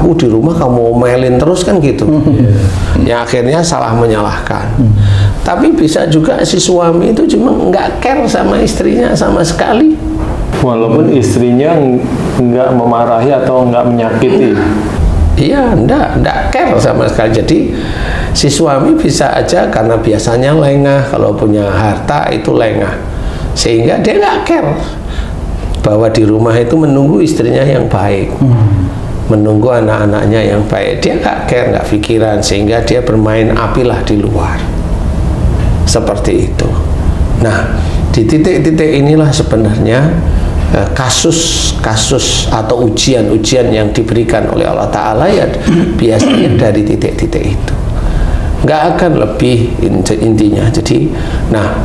aku di rumah kamu omelin terus kan gitu. Ya akhirnya salah menyalahkan. Tapi bisa juga si suami itu cuma nggak care sama istrinya sama sekali. Walaupun istrinya nggak memarahi atau nggak menyakiti. Iya, enggak care sama sekali. Jadi si suami bisa aja karena biasanya lengah, kalau punya harta itu lengah, sehingga dia nggak care bahwa di rumah itu menunggu istrinya yang baik, menunggu anak-anaknya yang baik. Dia nggak care, nggak pikiran, sehingga dia bermain apilah di luar. Seperti itu. Nah, di titik-titik inilah sebenarnya kasus-kasus atau ujian-ujian yang diberikan oleh Allah Ta'ala ya biasanya dari titik-titik itu. Nggak akan lebih intinya. Jadi, nah,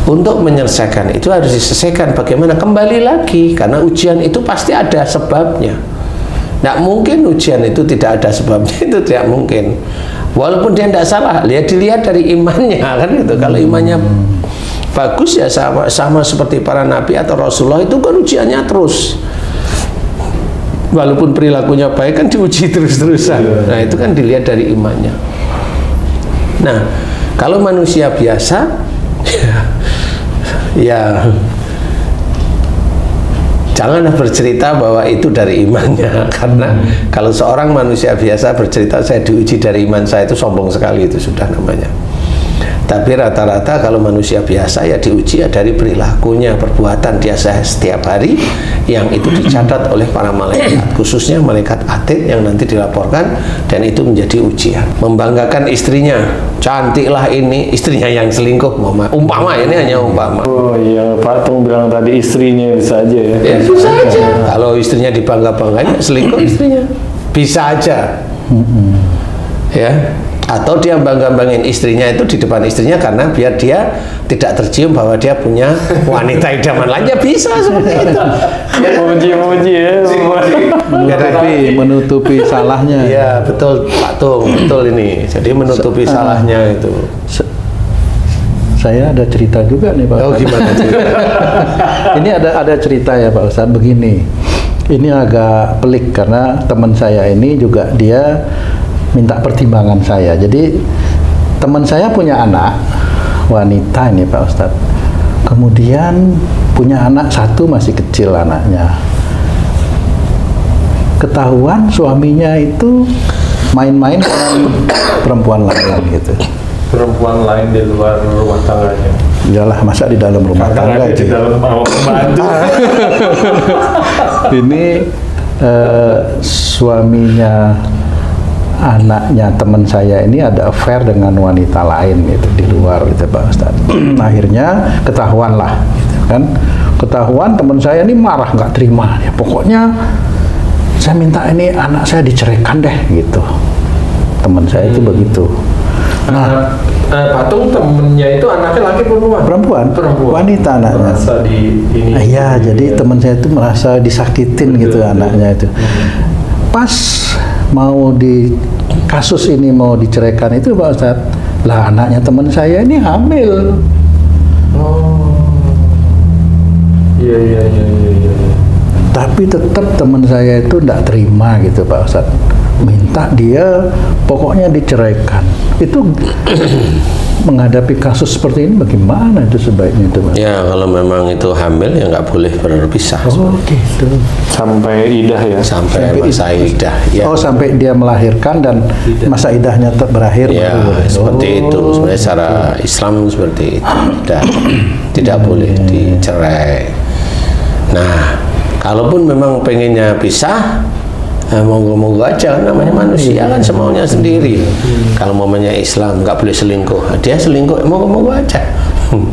untuk menyelesaikan itu harus diselesaikan bagaimana kembali lagi, karena ujian itu pasti ada sebabnya. Nggak mungkin ujian itu tidak ada sebabnya, itu tidak mungkin. Walaupun dia tidak salah, dilihat dari imannya kan gitu. Kalau imannya bagus ya sama seperti para nabi atau Rasulullah itu kan ujiannya terus. Walaupun perilakunya baik kan diuji terus-terusan. Nah itu kan dilihat dari imannya. Nah kalau manusia biasa ya janganlah bercerita bahwa itu dari imannya, karena kalau seorang manusia biasa bercerita saya diuji dari iman saya, itu sombong sekali, itu sudah namanya. Tapi rata-rata kalau manusia biasa ya diuji ya dari perilakunya, perbuatan dia setiap hari yang itu dicatat oleh para malaikat, khususnya malaikat atid yang nanti dilaporkan, dan itu menjadi ujian. Membanggakan istrinya, cantiklah ini, istrinya yang selingkuh, umpama, ini hanya umpama. Oh iya, Pak Tung bilang tadi istrinya bisa aja ya. Ya bisa aja. Kalau istrinya dibangga-banggain, selingkuh istrinya. Bisa aja. Ya. Atau dia bangga-banggain istrinya itu di depan istrinya karena biar dia tidak tercium bahwa dia punya wanita idaman lainnya, bisa seperti itu. Muji-muji ya. Menutupi salahnya. Iya betul Pak Tung, betul ini. Jadi menutupi salahnya itu. Saya ada cerita juga nih Pak. Oh gimana cerita? Ini ada cerita ya Pak Ustadz, begini. Ini agak pelik karena teman saya ini juga dia minta pertimbangan saya. Jadi teman saya punya anak wanita ini Pak Ustadz. Kemudian punya anak satu, masih kecil anaknya. Ketahuan suaminya itu main-main dengan perempuan lain gitu. Perempuan lain di luar rumah tangganya. Iyalah, masa di dalam rumah tangga di dalam pembantu. Ini suaminya anaknya teman saya ini ada affair dengan wanita lain gitu di luar gitu Pak Ustadz. Akhirnya ketahuan lah gitu kan. Ketahuan, teman saya ini marah, nggak terima ya. Pokoknya saya minta ini anak saya diceraikan deh gitu. Teman saya itu begitu. Nah, Patung temennya itu anaknya laki perempuan? Perempuan. Wanita anaknya. Merasa di ini. Iya, jadi teman saya itu merasa disakitin gitu anaknya itu. Pas mau di kasus ini mau diceraikan itu Pak Ustadz, lah anaknya teman saya ini hamil. Oh, iya. Tapi tetap teman saya itu tidak terima gitu Pak Ustadz, minta dia pokoknya diceraikan. Itu menghadapi kasus seperti ini bagaimana itu sebaiknya itu Pak? Ya kalau memang itu hamil ya nggak boleh berpisah. Oh gitu. Sampai idah ya? Sampai masa idah. Ya. Oh sampai dia melahirkan dan masa idahnya berakhir. Ya seperti itu. Sebenarnya secara Islam seperti itu. Tidak boleh dicerai. Nah kalaupun memang pengennya pisah, monggo-monggo aja, namanya manusia kan semaunya sendiri. Kalau momennya Islam nggak boleh selingkuh, dia selingkuh, monggo-monggo aja.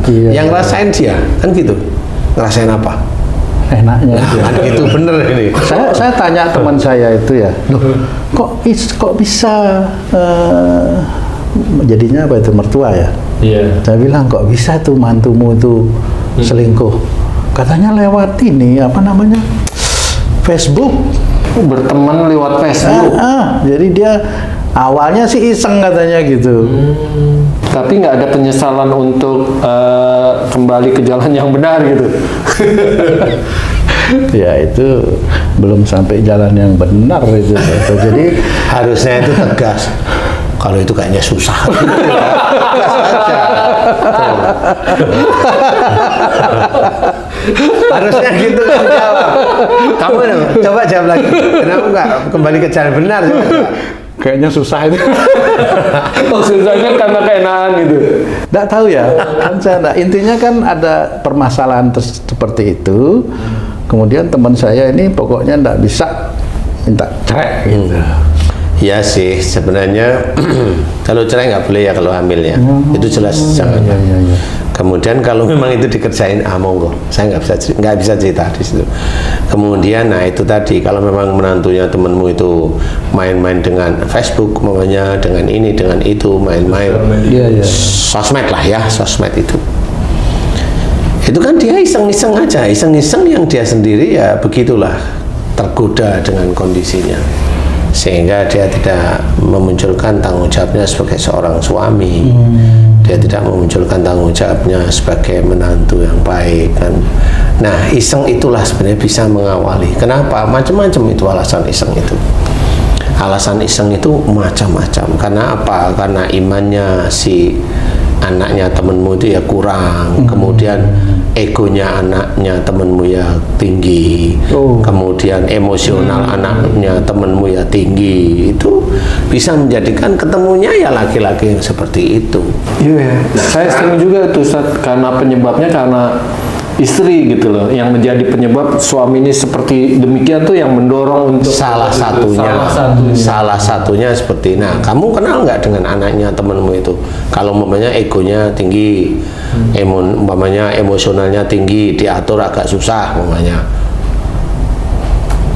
Yang rasain dia kan gitu, ngerasain apa? Enaknya kan gitu, bener ini. Saya tanya teman saya itu ya, loh, kok bisa jadinya apa itu mertua ya? Iya. Saya bilang kok bisa tuh mantumu itu selingkuh? Katanya lewat ini apa namanya? Facebook. Berteman lewat Facebook. Jadi dia awalnya sih iseng katanya gitu. Tapi nggak ada penyesalan untuk kembali ke jalan yang benar gitu. Ya itu belum sampai jalan yang benar itu. Jadi harusnya itu tegas. Kalau itu kayaknya susah. Tegas aja. Harusnya gitu kamu jawab. Kamu coba jawab lagi. Kenapa enggak kembali ke jalan benar? Coba. kayaknya susah itu. Oh, susahnya karena keenaan gitu. Nggak tahu ya. Kan intinya kan ada permasalahan seperti itu. Kemudian teman saya ini pokoknya nggak bisa minta cerai gitu. Ya sih, sebenarnya kalau cerai nggak boleh ya kalau hamilnya. Itu jelas jangan. Ya. Kemudian kalau memang itu dikerjain, monggo. Saya nggak bisa cerita di situ. Kemudian, nah itu tadi kalau memang menantunya temenmu itu main-main dengan Facebook, mamanya dengan ini, dengan itu, main-main. Iya. Sosmed lah ya, sosmed itu. Itu kan dia iseng-iseng aja, iseng-iseng yang dia sendiri ya begitulah tergoda dengan kondisinya. Sehingga dia tidak memunculkan tanggung jawabnya sebagai seorang suami, dia tidak memunculkan tanggung jawabnya sebagai menantu yang baik kan. Nah, iseng itulah sebenarnya bisa mengawali. Kenapa? Macam-macam itu alasan iseng itu. Alasan iseng itu macam-macam. Karena apa? Karena imannya si anaknya temenmu itu ya kurang, kemudian egonya anaknya temenmu ya tinggi, kemudian emosional anaknya temenmu ya tinggi, itu bisa menjadikan ketemunya ya laki-laki yang seperti itu. Iya, saya sering juga tuh karena penyebabnya karena istri gitu loh, yang menjadi penyebab suami ini seperti demikian tuh yang mendorong untuk salah satunya seperti. Nah, kamu kenal nggak dengan anaknya temenmu itu? Kalau umpamanya egonya tinggi, umpamanya emosionalnya tinggi, diatur agak susah umpamanya.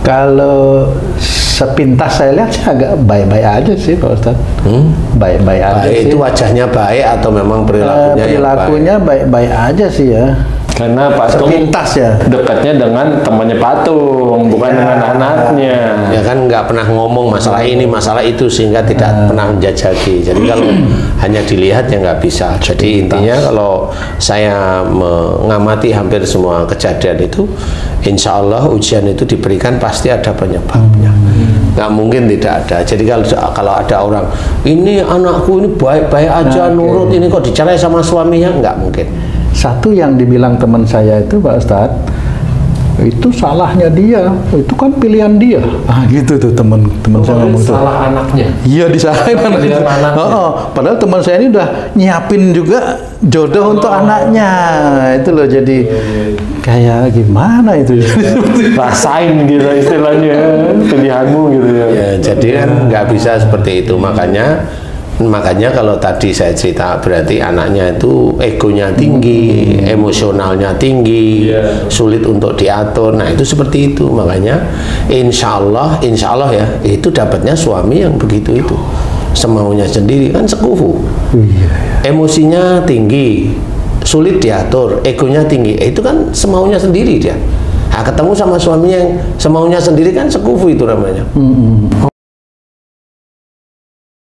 Kalau sepintas saya lihat sih agak baik-baik aja sih Pak Ustadz. Baik-baik aja Baik sih. itu wajahnya baik atau memang perilakunya baik-baik aja sih ya. Karena Patung sepintas ya dekatnya dengan temannya Patung, bukan dengan anaknya. Ya kan nggak pernah ngomong masalah ini, masalah itu, sehingga tidak pernah menjajaki. Jadi kalau hanya dilihat ya nggak bisa. Jadi intinya kalau saya mengamati hampir semua kejadian itu, insya Allah ujian itu diberikan pasti ada penyebabnya. Nggak mungkin tidak ada. Jadi kalau ada orang, ini anakku ini baik-baik aja, nurut, ini kok dicerai sama suaminya, nggak mungkin. Satu yang dibilang teman saya itu Pak Ustadz, itu salahnya dia, itu kan pilihan dia. Gitu tuh teman-teman saya ngomong itu. Salah anaknya. Iya, disalahin anaknya. Padahal teman saya ini udah nyiapin juga jodoh untuk anaknya. Itu loh, jadi kayak gimana itu? Rasain gitu istilahnya, pilihanmu gitu ya. Ya, jadi kan nggak bisa seperti itu. Makanya kalau tadi saya cerita, berarti anaknya itu egonya tinggi, emosionalnya tinggi, sulit untuk diatur. Nah itu seperti itu. Makanya insya Allah ya itu dapatnya suami yang begitu itu, semaunya sendiri kan sekufu. Emosinya tinggi, sulit diatur, egonya tinggi. Itu kan semaunya sendiri dia. Nah, ketemu sama suaminya yang semaunya sendiri kan sekufu itu namanya.